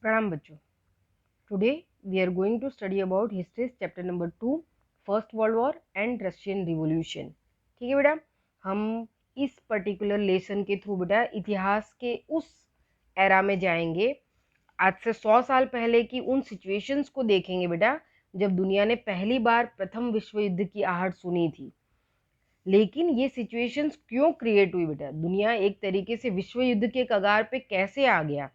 प्रणाम बच्चों। Today we are going to study about history chapter number 2 first world war and Russian revolution. ठीक है बेटा, हम इस पर्टिकुलर लेसन के थ्रू बेटा इतिहास के उस एरा में जाएंगे, आज से 100 साल पहले की उन सिचुएशंस को देखेंगे बेटा जब दुनिया ने पहली बार प्रथम विश्व युद्ध की आहट सुनी थी। लेकिन ये सिचुएशंस क्यों क्रिएट हुई बेटा, दुनिया एक तरीके से विश्व युद्ध के कगार पे कैसे आ गया,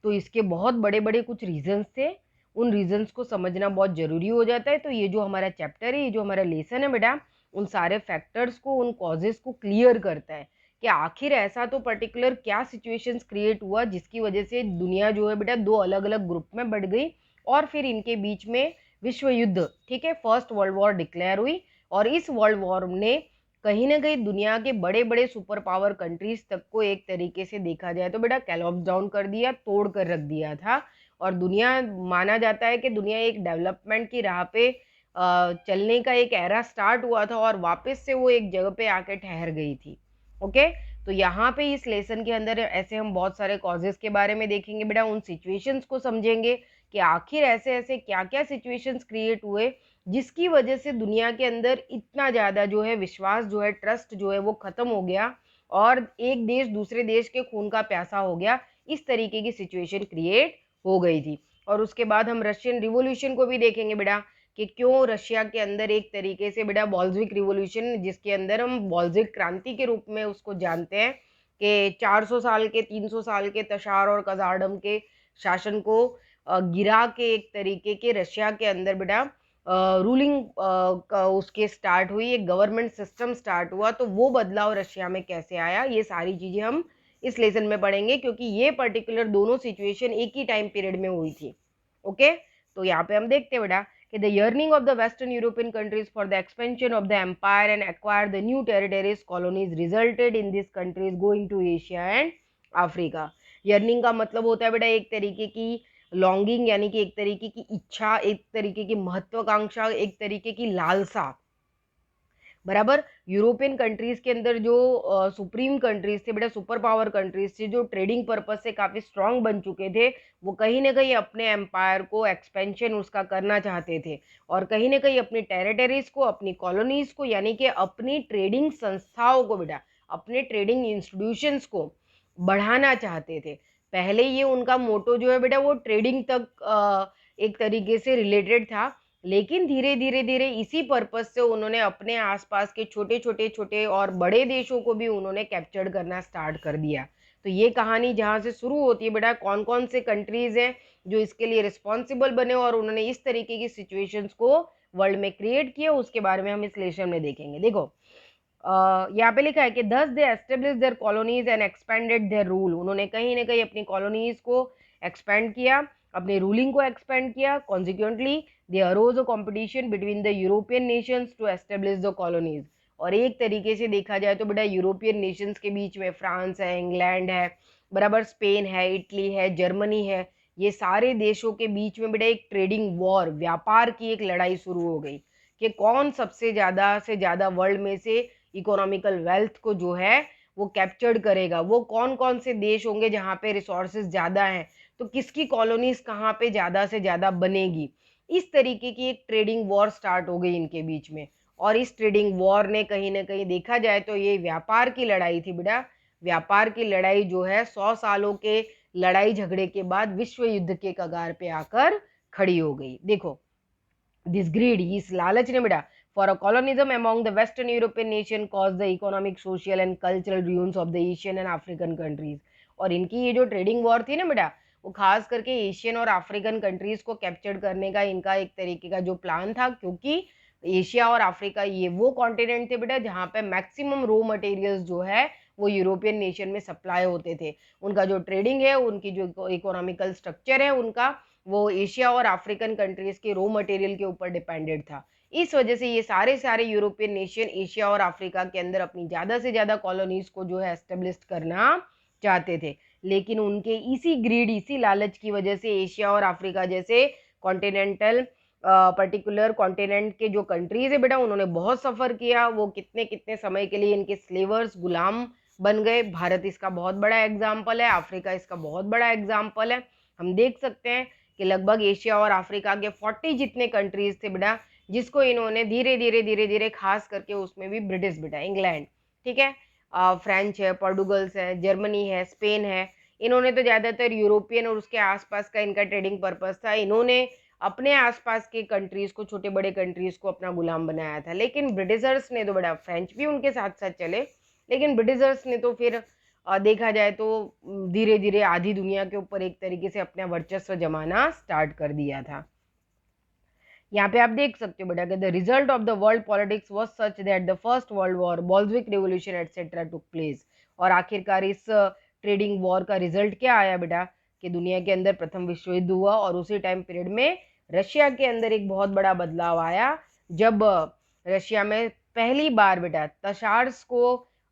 तो इसके बहुत बड़े बड़े कुछ रीजंस थे। उन रीजंस को समझना बहुत जरूरी हो जाता है। तो ये जो हमारा चैप्टर है, ये जो हमारा लेसन है बेटा, उन सारे फैक्टर्स को, उन कॉजेस को क्लियर करता है कि आखिर ऐसा तो पर्टिकुलर क्या सिचुएशंस क्रिएट हुआ जिसकी वजह से दुनिया जो है बेटा दो अलग अलग ग्रुप में बढ़ गई और फिर इनके बीच में विश्व युद्ध, ठीक है, फर्स्ट वर्ल्ड वॉर डिक्लेयर हुई। और इस वर्ल्ड वॉर ने कहीं ना कहीं दुनिया के बड़े बड़े सुपर पावर कंट्रीज तक को एक तरीके से देखा जाए तो बेटा कैलॉप्स डाउन कर दिया, तोड़ कर रख दिया था। और दुनिया, माना जाता है कि दुनिया एक डेवलपमेंट की राह पे चलने का एक एरा स्टार्ट हुआ था और वापस से वो एक जगह पे आके ठहर गई थी। ओके, तो यहाँ पे इस लेसन के अंदर ऐसे हम बहुत सारे कॉजेस के बारे में देखेंगे बेटा, उन सिचुएशंस को समझेंगे कि आखिर ऐसे ऐसे क्या क्या सिचुएशंस क्रिएट हुए जिसकी वजह से दुनिया के अंदर इतना ज़्यादा जो है विश्वास जो है, ट्रस्ट जो है वो ख़त्म हो गया और एक देश दूसरे देश के खून का प्यासा हो गया। इस तरीके की सिचुएशन क्रिएट हो गई थी। और उसके बाद हम रशियन रिवॉल्यूशन को भी देखेंगे बेटा कि क्यों रशिया के अंदर एक तरीके से बेटा बॉल्शविक रिवॉल्यूशन, जिसके अंदर हम बॉल्शविक क्रांति के रूप में उसको जानते हैं, कि 400 साल के 300 साल के तशार और कजारडम के शासन को गिरा के एक तरीके के रशिया के अंदर बेटा रूलिंग उसके स्टार्ट हुई, एक गवर्नमेंट सिस्टम स्टार्ट हुआ। तो वो बदलाव रशिया में कैसे आया, ये सारी चीजें हम इस लेसन में पढ़ेंगे क्योंकि ये पर्टिकुलर दोनों सिचुएशन एक ही टाइम पीरियड में हुई थी। ओके, तो यहाँ पे हम देखते हैं बेटा कि the yearning of the western European countries for the expansion of the empire and acquire the new territories colonies resulted in this countries going to Asia and Africa. Yearning का मतलब होता है बेटा एक तरीके की लॉन्गिंग, यानी कि एक तरीके की इच्छा, एक तरीके की महत्वाकांक्षा, एक तरीके की लालसा। बराबर, यूरोपियन कंट्रीज के अंदर जो सुप्रीम कंट्रीज थे बेटा, सुपर पावर कंट्रीज थे, जो ट्रेडिंग पर्पज से काफी स्ट्रांग बन चुके थे, वो कहीं ना कहीं अपने एम्पायर को एक्सपेंशन उसका करना चाहते थे और कहीं ना कहीं अपनी टेरिटरीज को, अपनी कॉलोनीज को, यानी कि अपनी ट्रेडिंग संस्थाओं को बेटा, अपने ट्रेडिंग इंस्टीट्यूशंस को बढ़ाना चाहते थे। पहले ये उनका मोटो जो है बेटा वो ट्रेडिंग तक एक तरीके से रिलेटेड था, लेकिन धीरे धीरे धीरे इसी पर्पज से उन्होंने अपने आसपास के छोटे छोटे छोटे और बड़े देशों को भी उन्होंने कैप्चर करना स्टार्ट कर दिया। तो ये कहानी जहाँ से शुरू होती है बेटा, कौन कौन से कंट्रीज हैं जो इसके लिए रिस्पॉन्सिबल बने और उन्होंने इस तरीके की सिचुएशंस को वर्ल्ड में क्रिएट किया, उसके बारे में हम इस लेसन में देखेंगे। देखो यहाँ पे लिखा है कि thus they established their colonies and expanded their rule। उन्होंने कहीं ना कहीं अपनी कॉलोनीज को एक्सपेंड किया, अपने रूलिंग को एक्सपेंड किया। Consequently there arose a competition between the European nations to establish the colonies। और एक तरीके से देखा जाए तो बेटा यूरोपियन नेशंस के बीच में फ्रांस है, इंग्लैंड है, बराबर स्पेन है, इटली है, जर्मनी है, ये सारे देशों के बीच में बेटा एक ट्रेडिंग वॉर, व्यापार की एक लड़ाई शुरू हो गई कि कौन सबसे ज्यादा वर्ल्ड में से इकोनॉमिकल वेल्थ को जो है वो कैप्चर्ड करेगा। वो कौन कौन से देश होंगे जहाँ पे रिसोर्सेज ज्यादा हैं, तो किसकी कॉलोनीज कहाँ पे ज्यादा से ज्यादा बनेगी। इस तरीके की एक ट्रेडिंग वॉर स्टार्ट हो गई इनके बीच में। और इस ट्रेडिंग वॉर ने कहीं ना कहीं देखा जाए तो ये व्यापार की लड़ाई थी बेटा। व्यापार की लड़ाई जो है 100 सालों के लड़ाई झगड़े के बाद विश्व युद्ध के कगार पे आकर खड़ी हो गई। देखो, दिस ग्रीड, इस लालच ने बेटा for a colonism among the Western European nation caused the economic, social and cultural ruins of the Asian and African countries। और इनकी ये जो ट्रेडिंग वॉर थी ना बेटा, वो खास करके एशियन और अफ्रीकन कंट्रीज को कैप्चर करने का इनका एक तरीके का जो प्लान था, क्योंकि एशिया और अफ्रीका ये वो कॉन्टिनेंट थे बेटा जहाँ पे मैक्सिमम रॉ मटेरियल्स जो है वो यूरोपियन नेशन में सप्लाई होते थे। उनका जो ट्रेडिंग है, उनकी जो इकोनॉमिकल स्ट्रक्चर है उनका, वो एशिया और अफ्रीकन कंट्रीज के रॉ मटेरियल के ऊपर डिपेंडेड था। इस वजह से ये सारे यूरोपियन नेशन एशिया और अफ्रीका के अंदर अपनी ज्यादा से ज्यादा कॉलोनीज को जो है एस्टेब्लिश करना चाहते थे। लेकिन उनके इसी ग्रीड, इसी लालच की वजह से एशिया और अफ्रीका जैसे कॉन्टिनेंटल पर्टिकुलर कॉन्टिनेंट के जो कंट्रीज है बेटा, उन्होंने बहुत सफर किया। वो कितने कितने समय के लिए इनके स्लेवर्स, गुलाम बन गए। भारत इसका बहुत बड़ा एग्जाम्पल है, अफ्रीका इसका बहुत बड़ा एग्जाम्पल है। हम देख सकते हैं कि लगभग एशिया और अफ्रीका के 40 जितने कंट्रीज थे बेटा, जिसको इन्होंने धीरे धीरे धीरे धीरे खास करके उसमें भी ब्रिटिश बेटा, इंग्लैंड, ठीक है, फ्रेंच है, पोर्टुगल्स है, जर्मनी है, स्पेन है, इन्होंने तो ज़्यादातर यूरोपियन और उसके आसपास का इनका ट्रेडिंग पर्पस था, इन्होंने अपने आसपास के कंट्रीज को, छोटे बड़े कंट्रीज को अपना गुलाम बनाया था। लेकिन ब्रिटिशर्स ने तो बड़ा, फ्रेंच भी उनके साथ साथ चले, लेकिन ब्रिटिशर्स ने तो फिर देखा जाए तो धीरे धीरे आधी दुनिया के ऊपर एक तरीके से अपना वर्चस्व जमाना स्टार्ट कर दिया था। यहाँ पे आप देख सकते हो बेटा कि the result of the world politics was such that the first world war, Bolshevik revolution etcetera took place. और आखिरकार इस ट्रेडिंग वॉर का रिजल्ट क्या आया बेटा कि दुनिया के अंदर प्रथम विश्व युद्ध हुआ, और उसी टाइम पीरियड में रशिया के अंदर एक बहुत बड़ा बदलाव आया, जब रशिया में पहली बार बेटा तशार्स को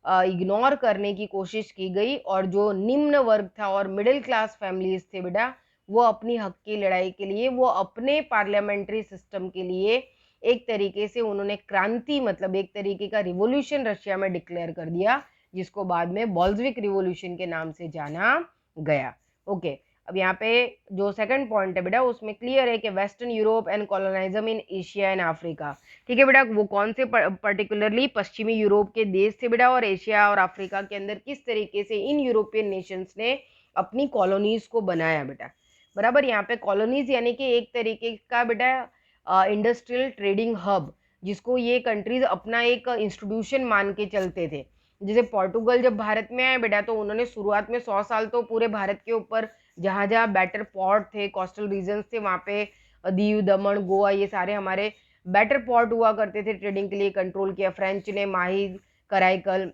इग्नोर करने की कोशिश की गई, और जो निम्न वर्ग था और मिडिल क्लास फैमिलीज थे बेटा, वो अपनी हक की लड़ाई के लिए, वो अपने पार्लियामेंट्री सिस्टम के लिए एक तरीके से उन्होंने क्रांति, मतलब एक तरीके का रिवॉल्यूशन रशिया में डिक्लेयर कर दिया, जिसको बाद में बोल्शेविक रिवॉल्यूशन के नाम से जाना गया। ओके, अब यहाँ पे जो सेकंड पॉइंट है बेटा उसमें क्लियर है कि western Europe and colonialism in Asia and Africa. ठीक है बेटा, वो कौन से पर्टिकुलरली पश्चिमी यूरोप के देश थे बेटा, और एशिया और अफ्रीका के अंदर किस तरीके से इन यूरोपियन नेशंस ने अपनी कॉलोनीज को बनाया बेटा। बराबर, यहाँ पे कॉलोनीज यानी कि एक तरीके का बेटा इंडस्ट्रियल ट्रेडिंग हब, जिसको ये कंट्रीज अपना एक इंस्टीट्यूशन मान के चलते थे। जैसे पोर्टुगल जब भारत में आए बेटा, तो उन्होंने शुरुआत में 100 साल तो पूरे भारत के ऊपर जहाँ जहाँ बेटर पोर्ट थे, कोस्टल रीजन्स थे, वहाँ पे दीव, दमन, गोवा, ये सारे हमारे बेटर पोर्ट हुआ करते थे, ट्रेडिंग के लिए कंट्रोल किया। फ्रेंच ने माही, कराईकल,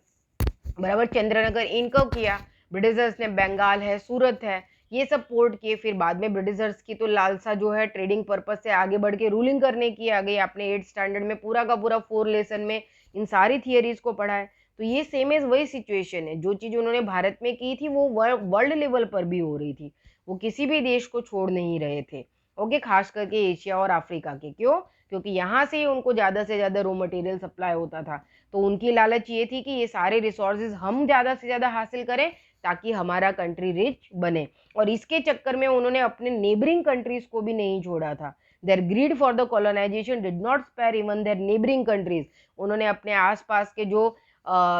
बराबर, चंद्रनगर, इनको किया। ब्रिटिशर्स ने बंगाल है, सूरत है, ये सब पोर्ट किए। फिर बाद में ब्रिटिशर्स की तो लालसा जो है ट्रेडिंग पर्पज से आगे बढ़ के रूलिंग करने की आ गई। आपने 8th स्टैंडर्ड में पूरा का पूरा 4 लेसन में इन सारी थियरीज को पढ़ा है। तो ये सेम एज वही सिचुएशन है, जो चीज उन्होंने भारत में की थी वो वर्ल्ड लेवल पर भी हो रही थी। वो किसी भी देश को छोड़ नहीं रहे थे। ओके, खास करके एशिया और अफ्रीका के। क्यों? क्योंकि यहाँ से उनको ज्यादा से ज्यादा रॉ मटेरियल सप्लाई होता था। तो उनकी लालच ये थी कि ये सारे रिसोर्सेज हम ज़्यादा से ज़्यादा हासिल करें ताकि हमारा कंट्री रिच बने। और इसके चक्कर में उन्होंने अपने नेबरिंग कंट्रीज को भी नहीं छोड़ा था। Their greed for the colonisation did not spare even their neighbouring countries. उन्होंने अपने आसपास के जो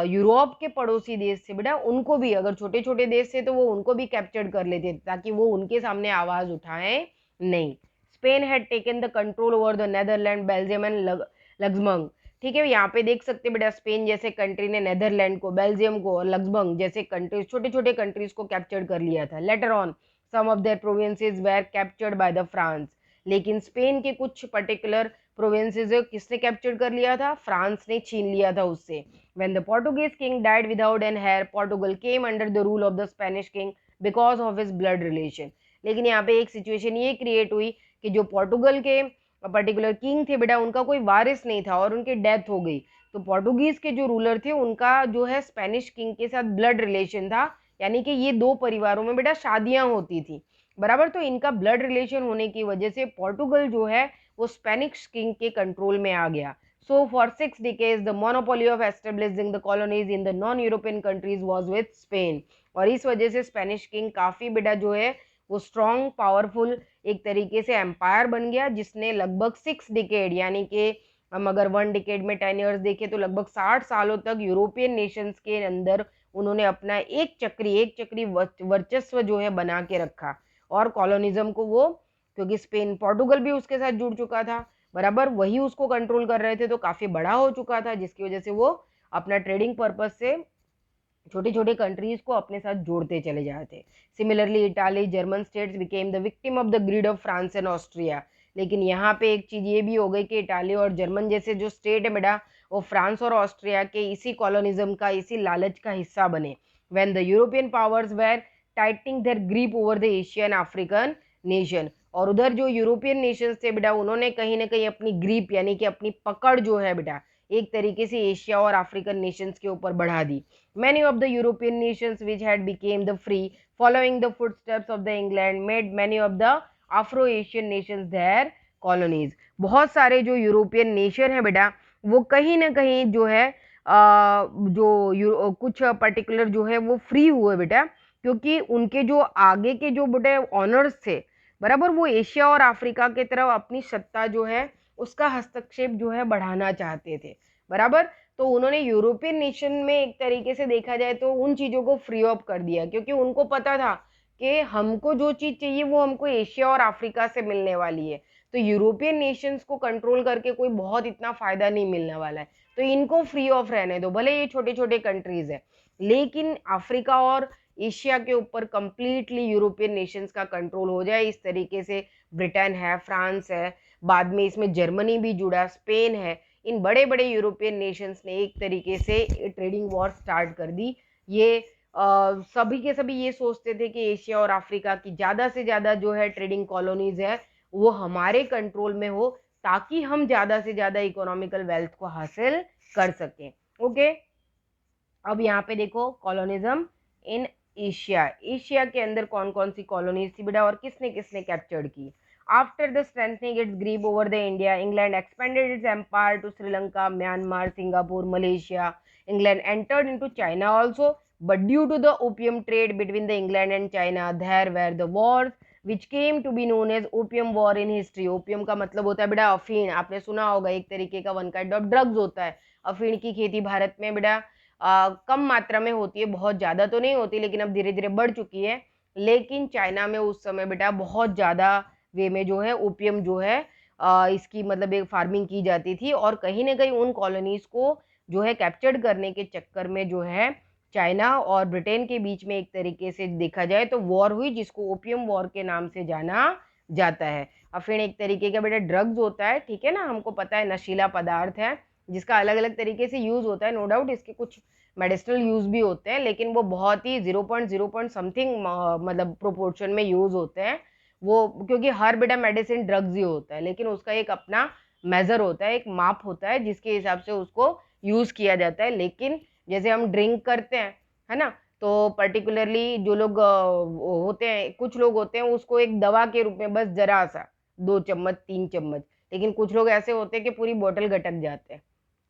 यूरोप के पड़ोसी देश थे बेटा, उनको भी, अगर छोटे छोटे देश थे तो वो उनको भी कैप्चर कर लेते ताकि वो उनके सामने आवाज उठाएं नहीं। Spain had taken the control over the Netherland, Belgium and Luxembourg. ठीक है, यहाँ पे देख सकते हैं बेटा, स्पेन जैसे कंट्री ने नेदरलैंड को, बेल्जियम को और लग्जमबर्ग जैसे कंट्रीज, छोटे छोटे कंट्रीज को कैप्चर कर लिया था। Later on some of their provinces were captured by the France. लेकिन स्पेन के कुछ पर्टिकुलर प्रोविंसेस किसने कैप्चर कर लिया था? फ्रांस ने छीन लिया था उससे। When the Portuguese king died without an heir, Portugal came under the rule of the Spanish king because of his blood relation. लेकिन यहाँ पे एक सिचुएशन ये क्रिएट हुई कि जो पोर्टुगल के पर्टिकुलर किंग थे बेटा, उनका कोई वारिस नहीं था और उनकी डेथ हो गई। तो पोर्टुगीज के जो रूलर थे उनका जो है स्पेनिश किंग के साथ ब्लड रिलेशन था, यानी कि ये दो परिवारों में बेटा शादियां होती थी, बराबर। तो इनका ब्लड रिलेशन होने की वजह से पोर्टुगल जो है वो स्पेनिश किंग के कंट्रोल में आ गया। So for 6 decades the monopoly of establishing the colonies in the non European countries was with Spain. और इस वजह से स्पेनिश किंग काफी बेटा जो है वो स्ट्रॉन्ग, पावरफुल एक तरीके से एम्पायर बन गया, जिसने लगभग 6 decade, यानी कि हम अगर 1 decade में 10 years देखें तो लगभग 60 सालों तक यूरोपियन नेशंस के अंदर उन्होंने अपना एक चक्री वर्चस्व जो है बना के रखा। और कॉलोनिज्म को वो, क्योंकि स्पेन, पोर्टुगल भी उसके साथ जुड़ चुका था, बराबर, वही उसको कंट्रोल कर रहे थे, तो काफी बड़ा हो चुका था, जिसकी वजह से वो अपना ट्रेडिंग पर्पज से छोटे छोटे कंट्रीज को अपने साथ जोड़ते चले जाते। Similarly Italy, German states became the victim of the greed of France and Austria. लेकिन यहाँ पे एक चीज ये भी हो गई कि इटाली और जर्मन जैसे जो स्टेट है बेटा, वो फ्रांस और ऑस्ट्रिया के इसी कॉलोनिज्म का, इसी लालच का हिस्सा बने। When the European powers were tightening their grip over the Asian African nation. और उधर जो यूरोपियन नेशंस थे बेटा, उन्होंने कहीं ना कहीं अपनी ग्रिप यानी कि अपनी पकड़ जो है बेटा एक तरीके से एशिया और अफ्रीकन नेशंस के ऊपर बढ़ा दी। Many of the European nations which had became the free following the footsteps of the England made many of the Afro-Asian nations their colonies। बहुत सारे जो यूरोपियन नेशन है बेटा, वो कहीं ना कहीं जो है कुछ पर्टिकुलर जो है वो फ्री हुए बेटा, क्योंकि उनके जो आगे के जो बड़े ऑनर्स थे बराबर, वो एशिया और अफ्रीका की तरफ अपनी सत्ता जो है उसका हस्तक्षेप जो है बढ़ाना चाहते थे बराबर। तो उन्होंने यूरोपियन नेशन में एक तरीके से देखा जाए तो उन चीजों को फ्री ऑफ कर दिया, क्योंकि उनको पता था कि हमको जो चीज चाहिए वो हमको एशिया और अफ्रीका से मिलने वाली है, तो यूरोपियन नेशंस को कंट्रोल करके कोई बहुत इतना फायदा नहीं मिलने वाला है, तो इनको फ्री ऑफ रहने दो, भले ये छोटे छोटे कंट्रीज है, लेकिन अफ्रीका और एशिया के ऊपर कंप्लीटली यूरोपियन नेशंस का कंट्रोल हो जाए। इस तरीके से ब्रिटेन है, फ्रांस है, बाद में इसमें जर्मनी भी जुड़ा, स्पेन है, इन बड़े बड़े यूरोपियन नेशंस ने एक तरीके से ट्रेडिंग वॉर स्टार्ट कर दी। ये सभी के सभी ये सोचते थे कि एशिया और अफ्रीका की ज़्यादा से ज़्यादा जो है ट्रेडिंग कॉलोनीज है वो हमारे कंट्रोल में हो, ताकि हम ज़्यादा से ज़्यादा इकोनॉमिकल वेल्थ को हासिल कर सकें। ओके, अब यहाँ पे देखो कॉलोनिज्म इन एशिया, एशिया के अंदर कौन कौन सी कॉलोनीज थी बेटा और किसने किसने कैप्चर्ड की। After the strengthening its grip over the India, England expanded its empire to Sri Lanka, Myanmar, Singapore, Malaysia. England entered into China also, but due to the opium trade between the England and China there were the wars which came to be known as opium war in history. Opium का मतलब होता है बेटा अफीण, आपने सुना होगा, एक तरीके का वन काइंड ऑफ ड्रग्स होता है। अफीण की खेती भारत में बेटा कम मात्रा में होती है, बहुत ज़्यादा तो नहीं होती, लेकिन अब धीरे धीरे बढ़ चुकी है। लेकिन चाइना में उस समय बेटा बहुत ज़्यादा वे में जो है ओपियम जो है इसकी मतलब एक फार्मिंग की जाती थी, और कहीं ना कहीं उन कॉलोनीज को जो है कैप्चर्ड करने के चक्कर में जो है चाइना और ब्रिटेन के बीच में एक तरीके से देखा जाए तो वॉर हुई, जिसको ओपियम वॉर के नाम से जाना जाता है। अफीण एक तरीके का बेटा ड्रग्स होता है, ठीक है ना, हमको पता है नशीला पदार्थ है जिसका अलग अलग तरीके से यूज होता है, नो डाउट इसके कुछ मेडिसिनल यूज भी होते हैं, लेकिन वो बहुत ही 0.0 समथिंग मतलब प्रोपोर्शन में यूज होते हैं वो, क्योंकि हर बेटा मेडिसिन ड्रग्स ही होता है, लेकिन उसका एक अपना मेजर होता है, एक माप होता है जिसके हिसाब से उसको यूज किया जाता है। लेकिन जैसे हम ड्रिंक करते हैं है ना, तो पर्टिकुलरली जो लोग होते हैं, कुछ लोग होते हैं उसको एक दवा के रूप में बस जरा सा 2 चम्मच 3 चम्मच, लेकिन कुछ लोग ऐसे होते हैं कि पूरी बोतल गटक जाते हैं,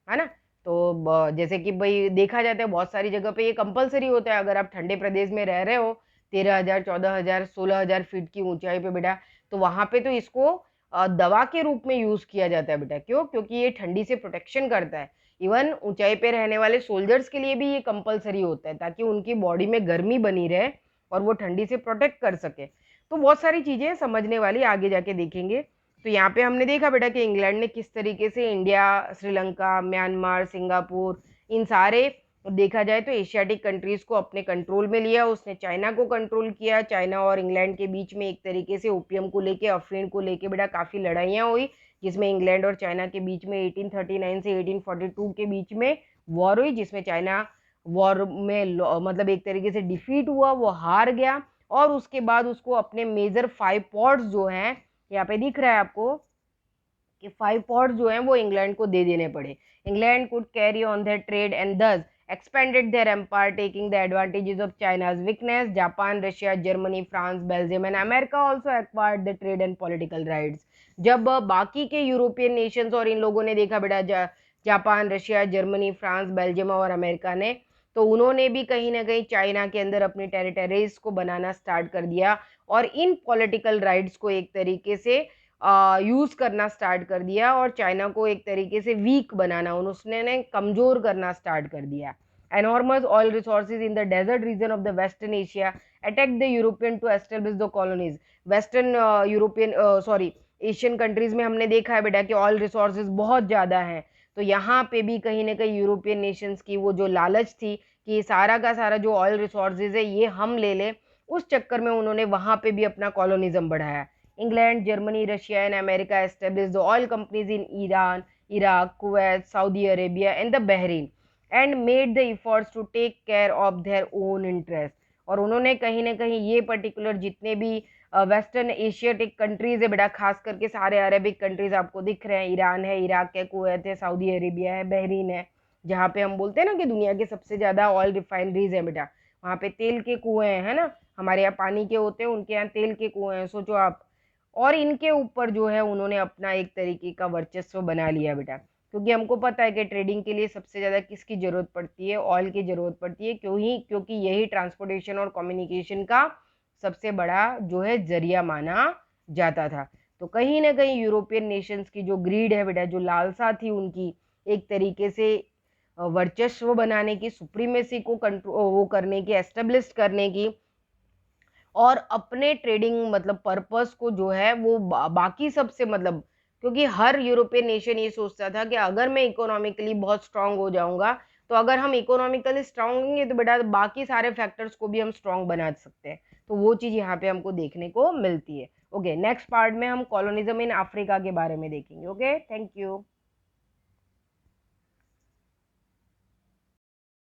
है ना। तो जैसे कि भाई देखा जाता है बहुत सारी जगह पे ये कंपलसरी होता है, अगर आप ठंडे प्रदेश में रह रहे हो 13,000 14,000 16,000 फीट की ऊंचाई पे बेटा, तो वहां पे तो इसको दवा के रूप में यूज किया जाता है बेटा। क्यों? क्योंकि ये ठंडी से प्रोटेक्शन करता है। इवन ऊंचाई पे रहने वाले सोल्जर्स के लिए भी ये कंपलसरी होता है, ताकि उनकी बॉडी में गर्मी बनी रहे और वो ठंडी से प्रोटेक्ट कर सके। तो बहुत सारी चीजें समझने वाली, आगे जाके देखेंगे। तो यहाँ पे हमने देखा बेटा कि इंग्लैंड ने किस तरीके से इंडिया, श्रीलंका, म्यांमार, सिंगापुर, इन सारे देखा जाए तो एशियाटिक कंट्रीज को अपने कंट्रोल में लिया। उसने चाइना को कंट्रोल किया। चाइना और इंग्लैंड के बीच में एक तरीके से ओपियम को लेके, अफीण को लेके बेटा काफ़ी लड़ाइयाँ हुई, जिसमें इंग्लैंड और चाइना के बीच में 1839 से 1842 के बीच में वॉर हुई, जिसमें चाइना वॉर में मतलब एक तरीके से डिफीट हुआ, वो हार गया। और उसके बाद उसको अपने मेजर 5 पॉर्ट्स जो हैं, यहाँ पे दिख रहा है आपको कि 5 पॉर्ट्स जो हैं वो इंग्लैंड को दे देने पड़े। England could carry on their trade and दस expanded their empire, taking the advantages of China's weakness. Japan, Russia, Germany, France, Belgium and America also acquired the trade and political rights. जब बाकी के European Nations और इन लोगों ने देखा बेटा Japan, Russia, Germany, France, Belgium और अमेरिका ने, तो उन्होंने भी कहीं ना कहीं चाइना के अंदर अपनी टेरिटरीज को बनाना स्टार्ट कर दिया और इन पॉलिटिकल राइट्स को एक तरीके से यूज करना स्टार्ट कर दिया और चाइना को एक तरीके से वीक बनाना, उसने कमजोर करना स्टार्ट कर दिया। enormous oil resources in the desert region of the western Asia attacked the European to establish the colonies. western European sorry Asian countries में हमने देखा है बेटा कि ऑयल रिसोर्सेज बहुत ज़्यादा हैं, तो यहाँ पे भी कहीं ना कहीं यूरोपियन नेशंस की वो जो लालच थी कि सारा का सारा जो ऑयल रिसोर्सेज है ये हम ले लें, उस चक्कर में उन्होंने वहाँ पे भी अपना कॉलोनिज्म बढ़ाया। England, Germany, Russia and America established the oil companies in Iran, Iraq, Kuwait, Saudi Arabia and the Bahrain and made the efforts to take care of their own interest. और उन्होंने कहीं ना कहीं ये पर्टिकुलर जितने भी western Asiatic countries है बेटा, खास करके सारे अरेबिक कंट्रीज आपको दिख रहे हैं, ईरान है, इराक है, कुवैत है, सऊदी अरेबिया है, बहरीन है, जहाँ पे हम बोलते हैं ना कि दुनिया के सबसे ज़्यादा ऑयल रिफाइनरीज है बेटा, वहाँ पे तेल के कुएँ हैं, है ना, हमारे यहाँ पानी के होते हैं, उनके यहाँ तेल के कुएँ हैं, सोचो आप। और इनके ऊपर जो है उन्होंने अपना एक तरीके का वर्चस्व बना लिया बेटा। क्योंकि हमको पता है कि ट्रेडिंग के लिए सबसे ज़्यादा किसकी ज़रूरत पड़ती है, ऑयल की ज़रूरत पड़ती है, क्योंकि यही ट्रांसपोर्टेशन और कम्युनिकेशन का सबसे बड़ा जो है जरिया माना जाता था। तो कहीं ना कहीं यूरोपियन नेशंस की जो ग्रीड है बेटा, जो लालसा थी उनकी एक तरीके से वर्चस्व बनाने की, सुप्रीमेसी को कंट्रोल वो करने की, एस्टेब्लिश करने की, और अपने ट्रेडिंग मतलब पर्पस को जो है वो बाकी सबसे मतलब, क्योंकि हर यूरोपियन नेशन ये सोचता था कि अगर मैं इकोनॉमिकली बहुत स्ट्रांग हो जाऊंगा, तो अगर हम इकोनॉमिकली स्ट्रांग होंगे तो बेटा बाकी सारे फैक्टर्स को भी हम स्ट्रांग बना सकते हैं। तो वो चीज यहाँ पे हमको देखने को मिलती है। ओके, नेक्स्ट पार्ट में हम कॉलोनिज्म इन अफ्रीका के बारे में देखेंगे। Okay, thank you.